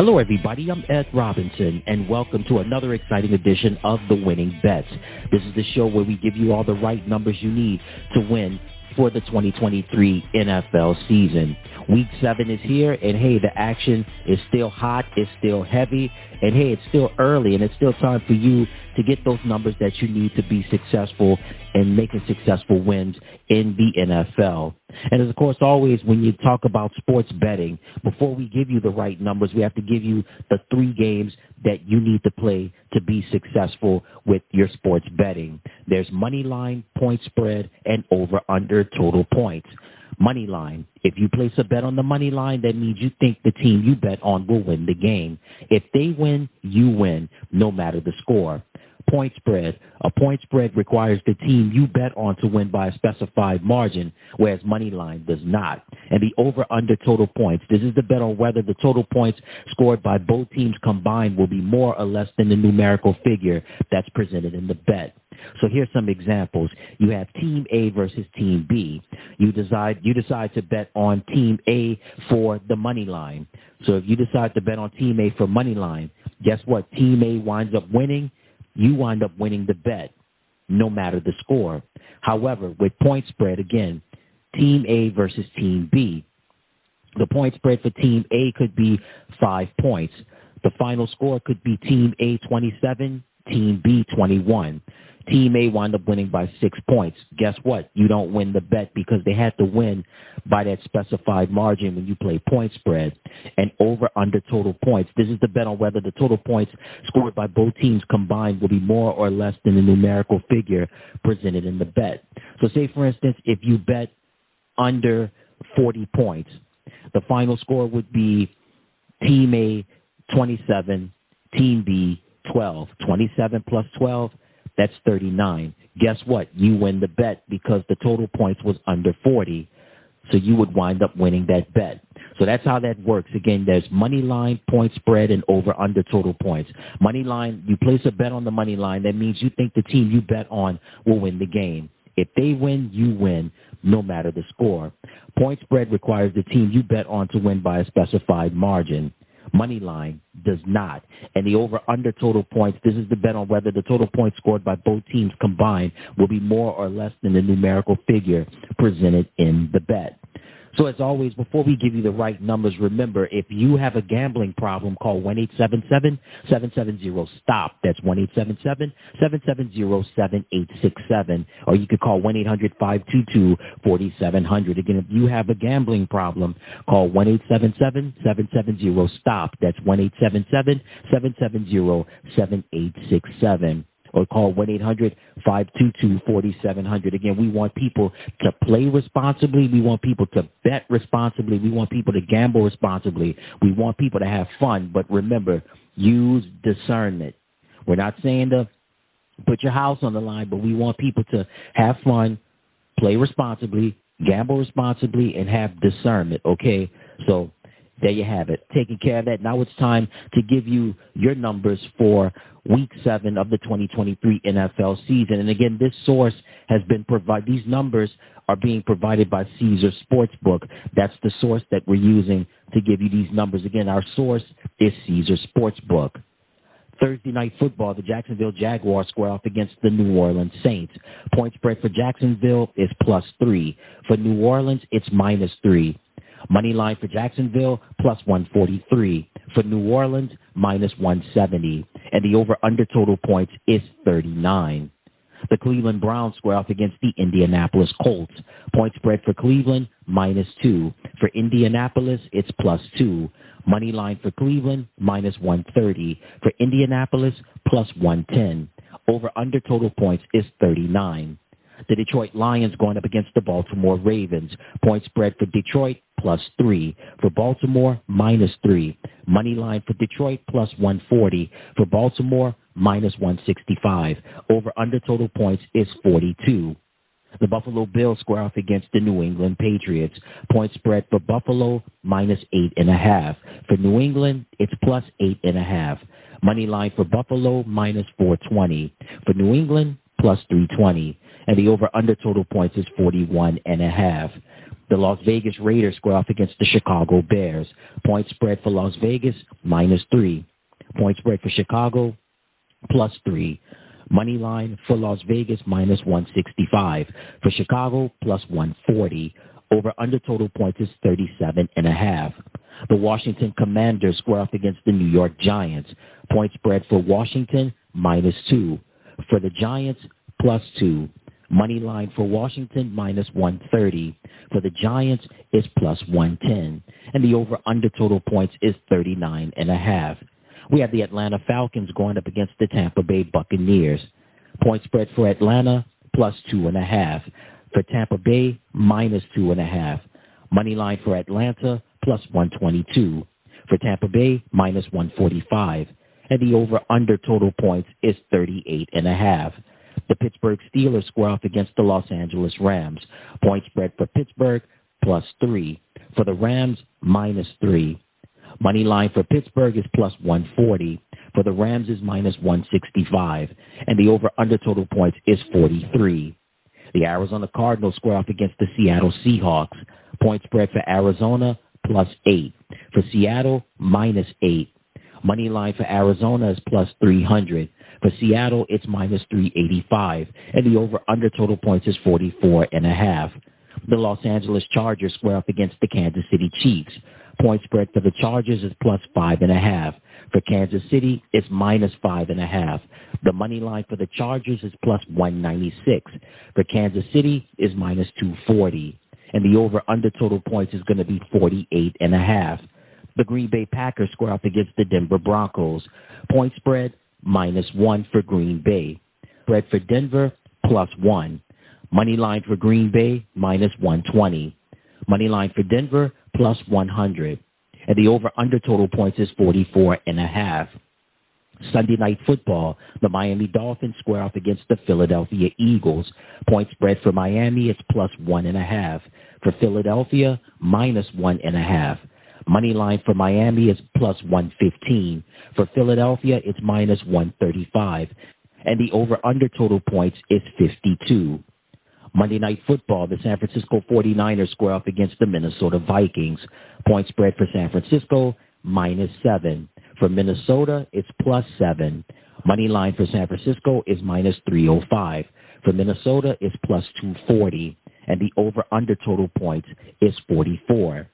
Hello, everybody. I'm Ed Robinson, and welcome to another exciting edition of The Winning Bets. This is the show where we give you all the right numbers you need to win for the 2023 NFL season. Week 7 is here, and hey, the action is still hot, it's still heavy, and hey, it's still early, and it's still time for you to get those numbers that you need to be successful and making successful wins in the NFL. And as of course, always, when you talk about sports betting, before we give you the right numbers, we have to give you the 3 games that you need to play to be successful with your sports betting. There's money line, point spread, and over/under total points. Money line. If you place a bet on the money line, that means you think the team you bet on will win the game. If they win, you win, no matter the score. Point spread. A point spread requires the team you bet on to win by a specified margin, whereas money line does not. And the over/under total points. This is the bet on whether the total points scored by both teams combined will be more or less than the numerical figure that's presented in the bet. So here's some examples. You have Team A versus Team B. You decide to bet on Team A for the money line. So if you decide to bet on Team A for money line, guess what? Team A winds up winning. You wind up winning the bet, no matter the score. However, with point spread, again, Team A versus Team B. The point spread for Team A could be 5 points. The final score could be Team A 27, Team B 21. Team A wound up winning by 6 points. Guess what? You don't win the bet because they had to win by that specified margin when you play point spread. And over/under total points. This is the bet on whether the total points scored by both teams combined will be more or less than the numerical figure presented in the bet. So say, for instance, if you bet under 40 points, the final score would be Team A 27, Team B 12. 27 plus 12. That's 39. Guess what? You win the bet because the total points was under 40. So you would wind up winning that bet. So that's how that works. Again, there's money line, point spread, and over/under total points. Money line, you place a bet on the money line. That means you think the team you bet on will win the game. If they win, you win, no matter the score. Point spread requires the team you bet on to win by a specified margin. Money line does not. And the over/under total points, this is the bet on whether the total points scored by both teams combined will be more or less than the numerical figure presented in the bet. So as always, before we give you the right numbers, remember, if you have a gambling problem, call 1-877-770-STOP. That's 1-877-770-7867. Or you could call 1-800-522-4700. Again, if you have a gambling problem, call 1-877-770-STOP. That's 1-877-770-7867. Or call 1-800-522-4700. Again, we want people to play responsibly. We want people to bet responsibly. We want people to gamble responsibly. We want people to have fun. But remember, use discernment. We're not saying to put your house on the line, but we want people to have fun, play responsibly, gamble responsibly, and have discernment, okay? So there you have it. Taking care of that. Now it's time to give you your numbers for Week 7 of the 2023 NFL season. And again, this source has been provided. These numbers are being provided by Caesar Sportsbook. That's the source that we're using to give you these numbers. Again, our source is Caesar Sportsbook. Thursday night football, the Jacksonville Jaguars square off against the New Orleans Saints. Point spread for Jacksonville is +3. For New Orleans, it's -3. Money line for Jacksonville, +143. For New Orleans, -170. And the over/under total points is 39. The Cleveland Browns square off against the Indianapolis Colts. Point spread for Cleveland, -2. For Indianapolis, it's +2. Money line for Cleveland, -130. For Indianapolis, +110. Over/under total points is 39. The Detroit Lions going up against the Baltimore Ravens. Point spread for Detroit, +3. For Baltimore, -3. Money line for Detroit, +140. For Baltimore, -165. Over/under total points is 42. The Buffalo Bills square off against the New England Patriots. Point spread for Buffalo, -8.5. For New England, it's +8.5. Money line for Buffalo, -420. For New England, +320. And the over/under total points is 41.5. The Las Vegas Raiders square off against the Chicago Bears. Point spread for Las Vegas, -3. Point spread for Chicago, +3. Money line for Las Vegas, -165. For Chicago, +140. Over under total points is 37.5. The Washington Commanders square off against the New York Giants. Point spread for Washington, -2. For the Giants, +2. Money line for Washington, -130. For the Giants is +110. And the over-under total points is 39.5. We have the Atlanta Falcons going up against the Tampa Bay Buccaneers. Point spread for Atlanta, +2.5. For Tampa Bay, -2.5. Money line for Atlanta, +122. For Tampa Bay, -145. And the over-under total points is 38.5. The Pittsburgh Steelers square off against the Los Angeles Rams. Point spread for Pittsburgh, +3. For the Rams, -3. Money line for Pittsburgh is +140. For the Rams is -165. And the over-under total points is 43. The Arizona Cardinals square off against the Seattle Seahawks. Point spread for Arizona, +8. For Seattle, -8. Money line for Arizona is +300. For Seattle, it's -385. And the over-under total points is 44.5. The Los Angeles Chargers square off against the Kansas City Chiefs. Point spread for the Chargers is +5.5. For Kansas City, it's -5.5. The money line for the Chargers is +196. For Kansas City is -240. And the over-under total points is going to be 48.5. The Green Bay Packers square off against the Denver Broncos. Point spread, -1 for Green Bay. Spread for Denver, +1. Money line for Green Bay, -120. Money line for Denver, +100. And the over-under total points is 44.5. Sunday Night Football, the Miami Dolphins square off against the Philadelphia Eagles. Point spread for Miami, it's +1.5. For Philadelphia, -1.5. Money line for Miami is +115. For Philadelphia, it's -135. And the over-under total points is 52. Monday Night Football, the San Francisco 49ers square off against the Minnesota Vikings. Point spread for San Francisco, -7. For Minnesota, it's +7. Money line for San Francisco is -305. For Minnesota, it's +240. And the over-under total points is 44.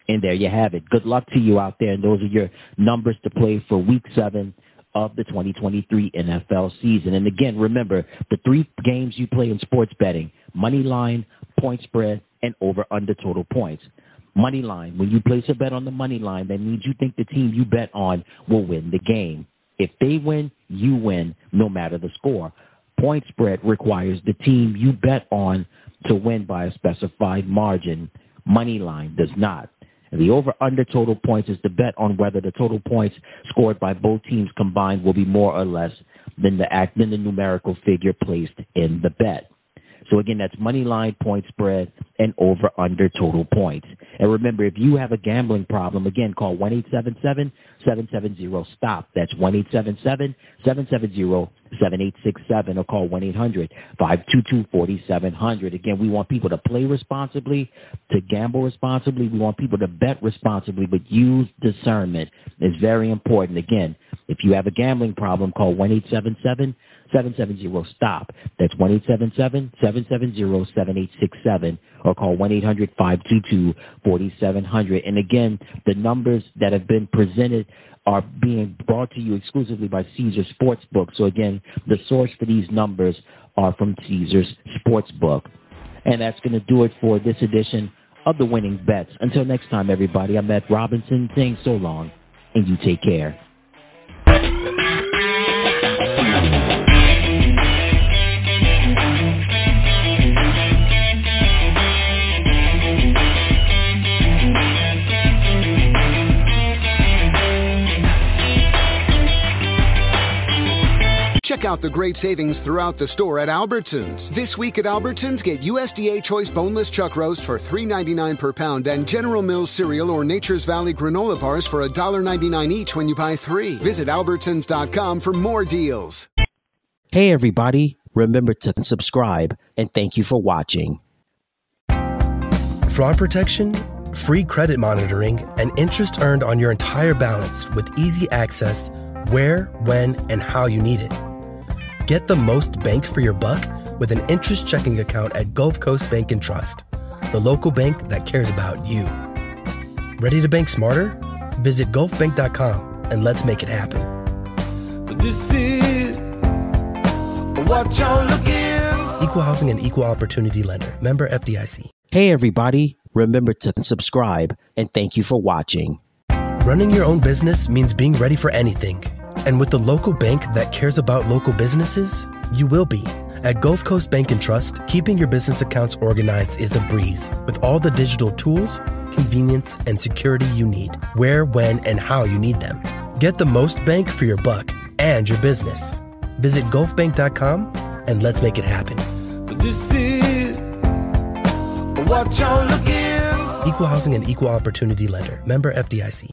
And there you have it. Good luck to you out there. And those are your numbers to play for Week 7 of the 2023 NFL season. And again, remember, the 3 games you play in sports betting: money line, point spread, and over-under total points. Money line, when you place a bet on the money line, that means you think the team you bet on will win the game. If they win, you win, no matter the score. Point spread requires the team you bet on to win by a specified margin. Money line does not. And the over-under total points is the bet on whether the total points scored by both teams combined will be more or less than the numerical figure placed in the bet. So, again, that's money line, point spread, and over-under total points. And remember, if you have a gambling problem, again, call 1-877-770-STOP. That's 1-877-770-7867 or call 1-800-522-4700. Again, we want people to play responsibly, to gamble responsibly. We want people to bet responsibly, but use discernment. It's very important. Again, if you have a gambling problem, call 1-877-770-STOP. That's 1-877-770-7867 or call 1-800-522-4700. And again, the numbers that have been presented are being brought to you exclusively by Caesars Sportsbook. So again, the source for these numbers are from Caesars Sportsbook. And that's going to do it for this edition of the Winning Bets. Until next time, everybody, I'm Matt Robinson saying so long, and you take care. Check out the great savings throughout the store at Albertsons. This week at Albertsons, get USDA Choice Boneless Chuck Roast for $3.99 per pound and General Mills cereal or Nature's Valley granola bars for $1.99 each when you buy 3. Visit Albertsons.com for more deals. Hey, everybody. Remember to subscribe, and thank you for watching. fraud protection, free credit monitoring, and interest earned on your entire balance with easy access where, when, and how you need it. Get the most bank for your buck with an interest checking account at Gulf Coast Bank and Trust, the local bank that cares about you. Ready to bank smarter? Visit gulfbank.com and let's make it happen. This is what you're looking for. Equal housing and equal opportunity lender. Member FDIC. Hey, everybody. Remember to subscribe and thank you for watching. Running your own business means being ready for anything. And with the local bank that cares about local businesses, you will be. At Gulf Coast Bank and Trust, keeping your business accounts organized is a breeze with all the digital tools, convenience, and security you need, where, when, and how you need them. Get the most bank for your buck and your business. Visit gulfbank.com and let's make it happen. This is what you're looking for. Equal housing and equal opportunity lender. Member FDIC.